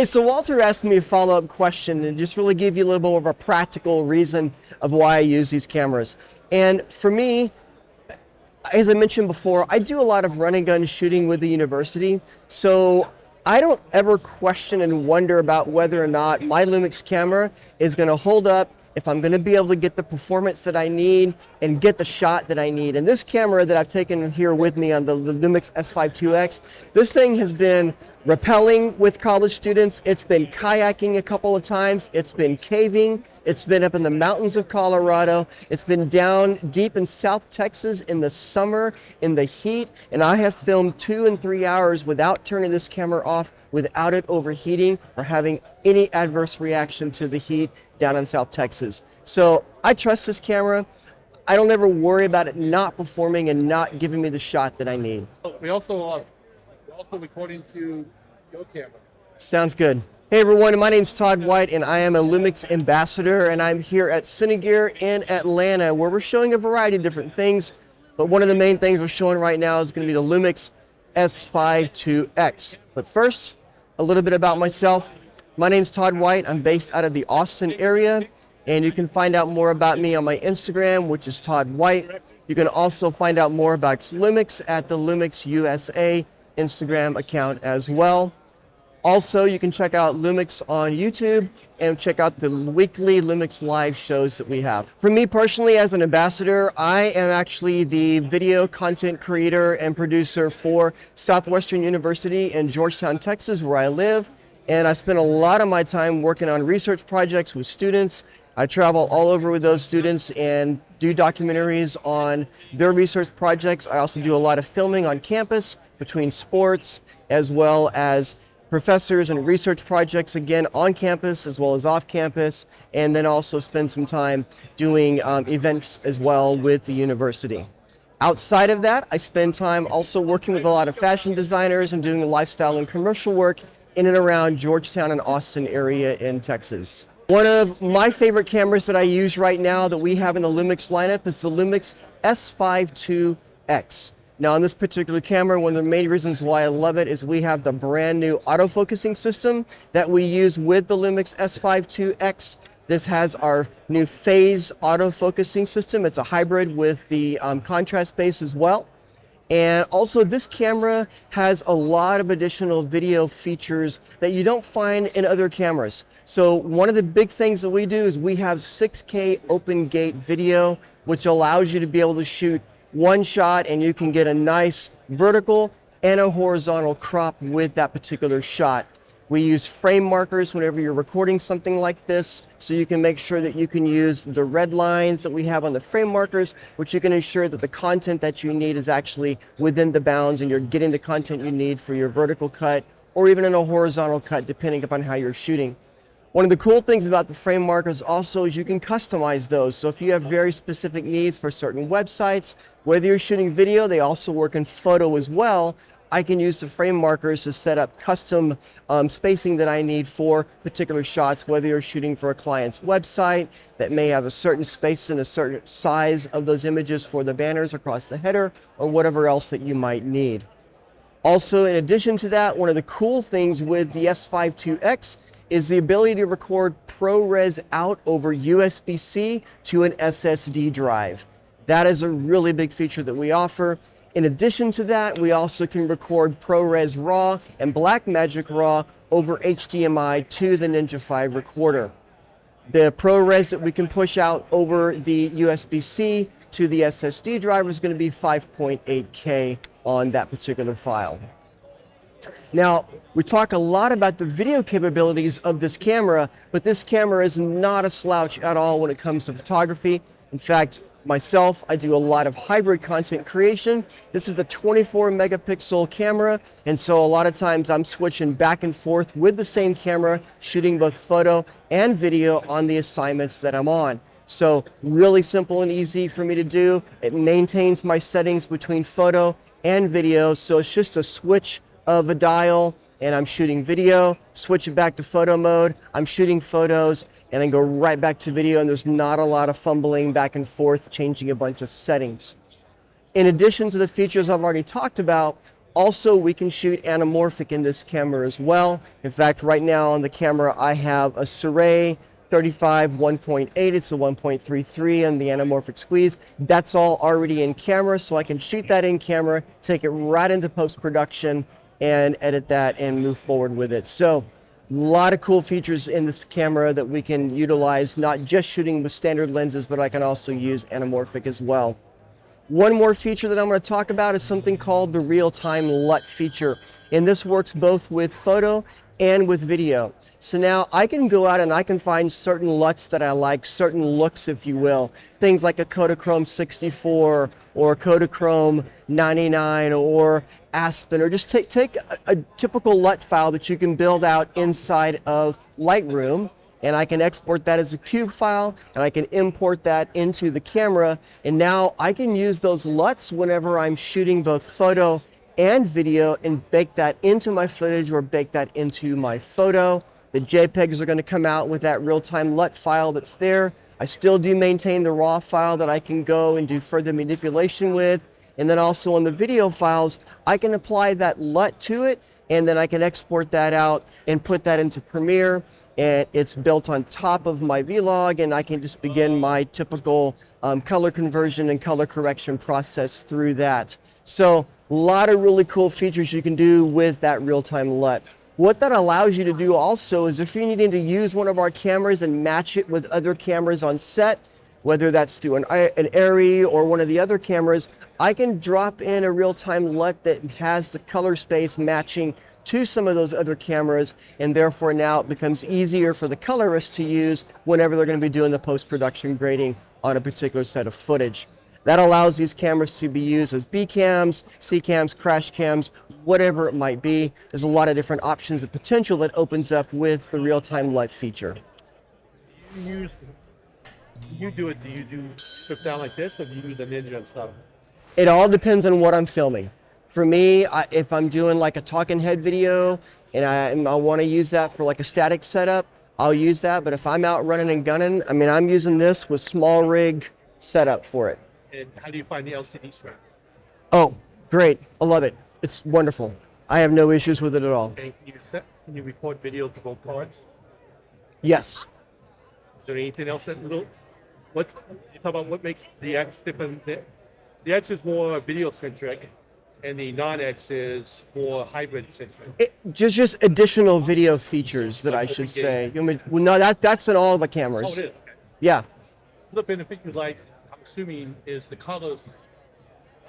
Hey, so Walter asked me a follow-up question and just really give you a little bit more of a practical reason of why I use these cameras. And for me, as I mentioned before, I do a lot of run and gun shooting with the university, so I don't ever question and wonder about whether or not my Lumix camera is going to hold up, if I'm going to be able to get the performance that I need and get the shot that I need. And this camera that I've taken here with me on the Lumix S5II X, this thing has been rappelling with college students, it's been kayaking a couple of times, it's been caving, it's been up in the mountains of Colorado, it's been down deep in South Texas in the summer, in the heat, and I have filmed 2 and 3 hours without turning this camera off, without it overheating or having any adverse reaction to the heat down in South Texas. So I trust this camera. I don't ever worry about it not performing and not giving me the shot that I need. We also recording to your camera. Sounds good. Hey everyone, my name's Todd White and I am a LUMIX Ambassador, and I'm here at Cine in Atlanta where we're showing a variety of different things, but one of the main things we're showing right now is going to be the LUMIX S5II X. But first, a little bit about myself. My name's Todd White. I'm based out of the Austin area, and you can find out more about me on my Instagram, which is Todd White. You can also find out more about Lumix at the Lumix USA Instagram account as well. Also, you can check out Lumix on YouTube and check out the weekly Lumix live shows that we have. For me personally, as an ambassador, I am actually the video content creator and producer for Southwestern University in Georgetown, Texas, where I live. And I spend a lot of my time working on research projects with students. I travel all over with those students and do documentaries on their research projects. I also do a lot of filming on campus between sports as well as professors and research projects, again on campus as well as off campus, and then also spend some time doing events as well with the university. Outside of that, I spend time also working with a lot of fashion designers and doing lifestyle and commercial work in and around Georgetown and Austin area in Texas. One of my favorite cameras that I use right now that we have in the Lumix lineup is the Lumix S5II X. Now on this particular camera, one of the main reasons why I love it is we have the brand new autofocusing system that we use with the Lumix S5II X. This has our new phase autofocusing system. It's a hybrid with the contrast base as well. And also this camera has a lot of additional video features that you don't find in other cameras. So one of the big things that we do is we have 6K open gate video, which allows you to be able to shoot one shot and you can get a nice vertical and a horizontal crop with that particular shot. We use frame markers whenever you're recording something like this, so you can make sure that you can use the red lines that we have on the frame markers, which you can ensure that the content that you need is actually within the bounds and you're getting the content you need for your vertical cut or even in a horizontal cut, depending upon how you're shooting. One of the cool things about the frame markers also is you can customize those. So if you have very specific needs for certain websites, whether you're shooting video, they also work in photo as well. I can use the frame markers to set up custom spacing that I need for particular shots, whether you're shooting for a client's website that may have a certain space and a certain size of those images for the banners across the header or whatever else that you might need. Also, in addition to that, one of the cool things with the S5II X is the ability to record ProRes out over USB-C to an SSD drive. That is a really big feature that we offer. In addition to that, we also can record ProRes RAW and Blackmagic RAW over HDMI to the Ninja 5 recorder. The ProRes that we can push out over the USB-C to the SSD drive is going to be 5.8K on that particular file. Now, we talk a lot about the video capabilities of this camera, but this camera is not a slouch at all when it comes to photography. In fact, myself, I do a lot of hybrid content creation. This is a 24 megapixel camera, and so a lot of times I'm switching back and forth with the same camera, shooting both photo and video on the assignments that I'm on. So really simple and easy for me to do. It maintains my settings between photo and video, so it's just a switch of a dial and I'm shooting video, switch it back to photo mode, I'm shooting photos, and then go right back to video, and there's not a lot of fumbling back and forth, changing a bunch of settings. In addition to the features I've already talked about, Also, we can shoot anamorphic in this camera as well. In fact, right now on the camera, I have a SII 35 1.8. It's a 1.33 and the anamorphic squeeze. That's all already in camera, so I can shoot that in camera, take it right into post-production, and edit that and move forward with it. So, a lot of cool features in this camera that we can utilize, not just shooting with standard lenses, but I can also use anamorphic as well. One more feature that I'm going to talk about is something called the real-time LUT feature. And this works both with photo and with video. So now I can go out and I can find certain LUTs that I like, certain looks, if you will. Things like a Kodachrome 64 or Kodachrome 99 or Aspen, or just take a typical LUT file that you can build out inside of Lightroom, and I can export that as a cube file, and I can import that into the camera, and now I can use those LUTs whenever I'm shooting both photo and video and bake that into my footage or bake that into my photo. The JPEGs are going to come out with that real-time LUT file that's there. I still do maintain the raw file that I can go and do further manipulation with. And then also on the video files, I can apply that LUT to it, and then I can export that out and put that into Premiere. And it's built on top of my vlog, and I can just begin my typical color conversion and color correction process through that. So a lot of really cool features you can do with that real-time LUT. What that allows you to do also is if you're needing to use one of our cameras and match it with other cameras on set, whether that's through an Arri or one of the other cameras, I can drop in a real-time LUT that has the color space matching to some of those other cameras, and therefore now it becomes easier for the colorists to use whenever they're going to be doing the post-production grading on a particular set of footage. That allows these cameras to be used as B cams, C cams, crash cams, whatever it might be. There's a lot of different options of potential that opens up with the real-time LUT feature. Do you do strip down like this, or do you use a Ninja and stuff? It all depends on what I'm filming. For me, if I'm doing like a talking head video and I want to use that for like a static setup, I'll use that. But if I'm out running and gunning, I mean, I'm using this with small rig setup for it. And how do you find the LCD strip? Oh, great. I love it. It's wonderful. I have no issues with it at all. And can you record video to both cards? Yes. Is there anything else that you talk about what makes the X different? The X is more video centric, and the non-X is more hybrid centric. Just additional video features that I should say. Well, no, that's in all of the cameras. Oh, it is. Okay. Yeah. The benefit you like, I'm assuming, is the colors.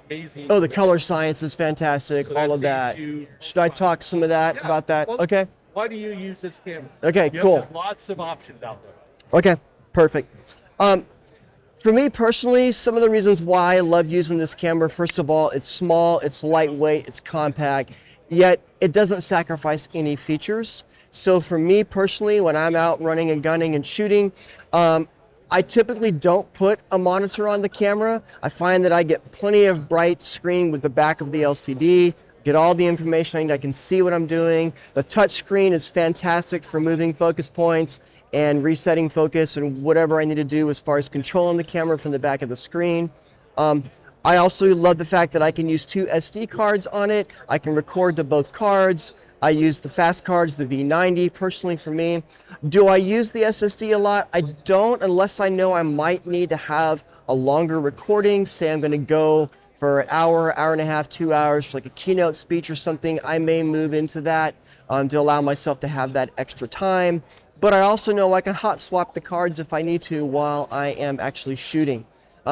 Amazing. Oh, the color science is fantastic. So all of that. Should I talk some of that about that? Well, okay. Why do you use this camera? Okay, cool. There's lots of options out there. Okay, perfect. For me personally, some of the reasons why I love using this camera, first of all, it's small, it's lightweight, it's compact, yet it doesn't sacrifice any features. So for me personally, when I'm out running and gunning and shooting, I typically don't put a monitor on the camera. I find that I get plenty of bright screen with the back of the LCD, get all the information I need, I can see what I'm doing. The touch screen is fantastic for moving focus points and resetting focus and whatever I need to do as far as controlling the camera from the back of the screen. I also love the fact that I can use 2 SD cards on it. I can record to both cards. I use the fast cards, the V90 personally for me. Do I use the SSD a lot? I don't, unless I know I might need to have a longer recording. Say I'm going to go for an hour, hour and a half, 2 hours for like a keynote speech or something. I may move into that to allow myself to have that extra time. But I also know I can hot swap the cards if I need to while I am actually shooting.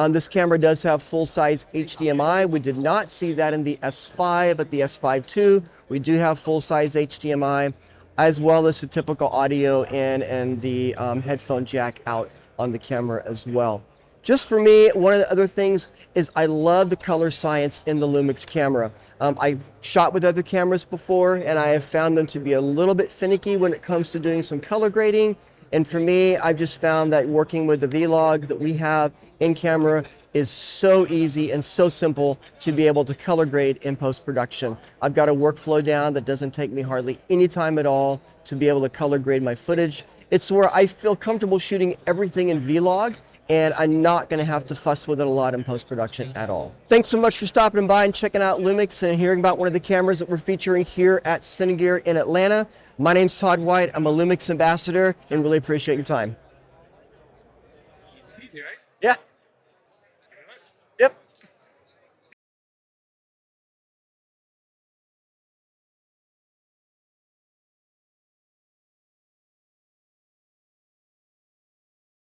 This camera does have full-size HDMI. We did not see that in the S5, but the S5II, we do have full-size HDMI, as well as the typical audio in and the headphone jack out on the camera as well. Just for me, one of the other things is I love the color science in the Lumix camera. I've shot with other cameras before, and I have found them to be a little bit finicky when it comes to doing some color grading. And for me, I've just found that working with the vlog that we have in camera is so easy and so simple to be able to color grade in post-production. I've got a workflow down that doesn't take me hardly any time at all to be able to color grade my footage. It's where I feel comfortable shooting everything in vlog, and I'm not going to have to fuss with it a lot in post-production at all. Thanks so much for stopping by and checking out Lumix and hearing about one of the cameras that we're featuring here at Cine in Atlanta. My name's Todd White. I'm a Lumix ambassador and really appreciate your time. It's easy, right? Yeah. Yep.